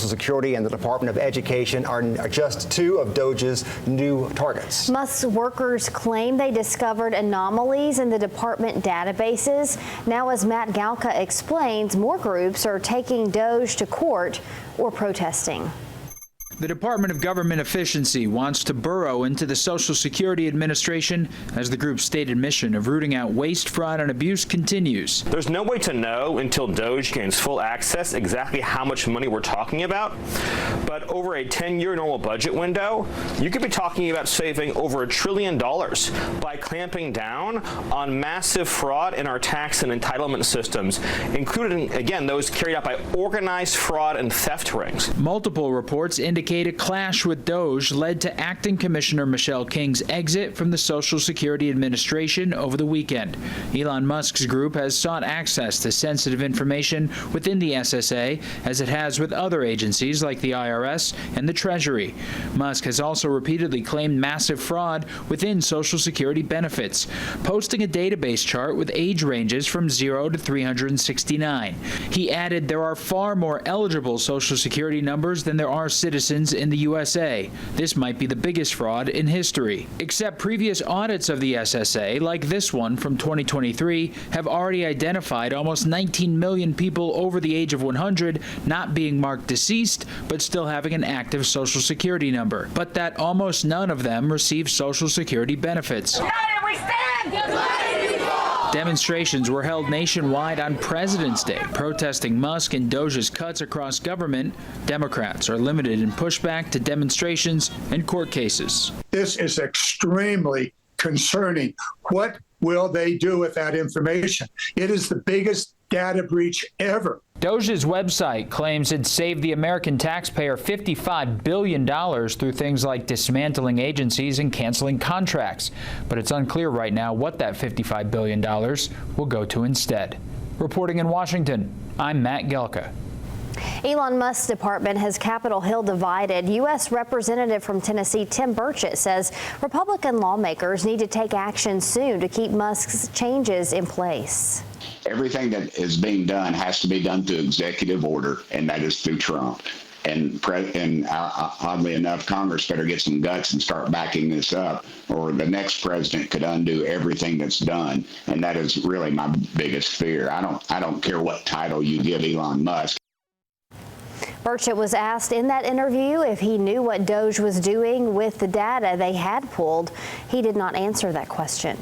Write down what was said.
Security and the Department of Education are just two of DOGE's new targets. Musk's workers claim they discovered anomalies in the department databases. Now, as Matt Galka explains, more groups are taking DOGE to court or protesting. The Department of Government Efficiency wants to burrow into the Social Security Administration as the group's stated mission of rooting out waste, fraud, and abuse continues. There's no way to know until DOGE gains full access exactly how much money we're talking about. But over a 10-year normal budget window, you could be talking about saving over $1 trillion by clamping down on massive fraud in our tax and entitlement systems, including, again, those carried out by organized fraud and theft rings. Multiple reports indicate a clash with DOGE led to Acting Commissioner Michelle King's exit from the Social Security Administration over the weekend. Elon Musk's group has sought access to sensitive information within the SSA, as it has with other agencies like the IRS and the Treasury. Musk has also repeatedly claimed massive fraud within Social Security benefits, posting a database chart with age ranges from 0 to 369. He added there are far more eligible Social Security numbers than there are citizens in the USA. This might be the biggest fraud in history. Except previous audits of the SSA, like this one from 2023, have already identified almost 19 million people over the age of 100 not being marked deceased, but still having an active Social Security number. But that almost none of them receive Social Security benefits. United we stand! United we fall! Demonstrations were held nationwide on President's Day, protesting Musk and DOGE's cuts across government. Democrats are limited in pushback to demonstrations and court cases. This is extremely concerning. What will they do with that information? It is the biggest data breach ever. DOGE's website claims it saved the American taxpayer $55 billion through things like dismantling agencies and canceling contracts. But it's unclear right now what that $55 billion will go to instead. Reporting in Washington, I'm Matt Gelka. Elon Musk's department has Capitol Hill divided. U.S. Representative from Tennessee Tim Burchett says Republican lawmakers need to take action soon to keep Musk's changes in place. Everything that is being done has to be done through executive order, and that is through Trump. And oddly enough, Congress better get some guts and start backing this up, or the next president could undo everything that's done. And that is really my biggest fear. I don't care what title you give Elon Musk. Burchett was asked in that interview if he knew what DOGE was doing with the data they had pulled. He did not answer that question.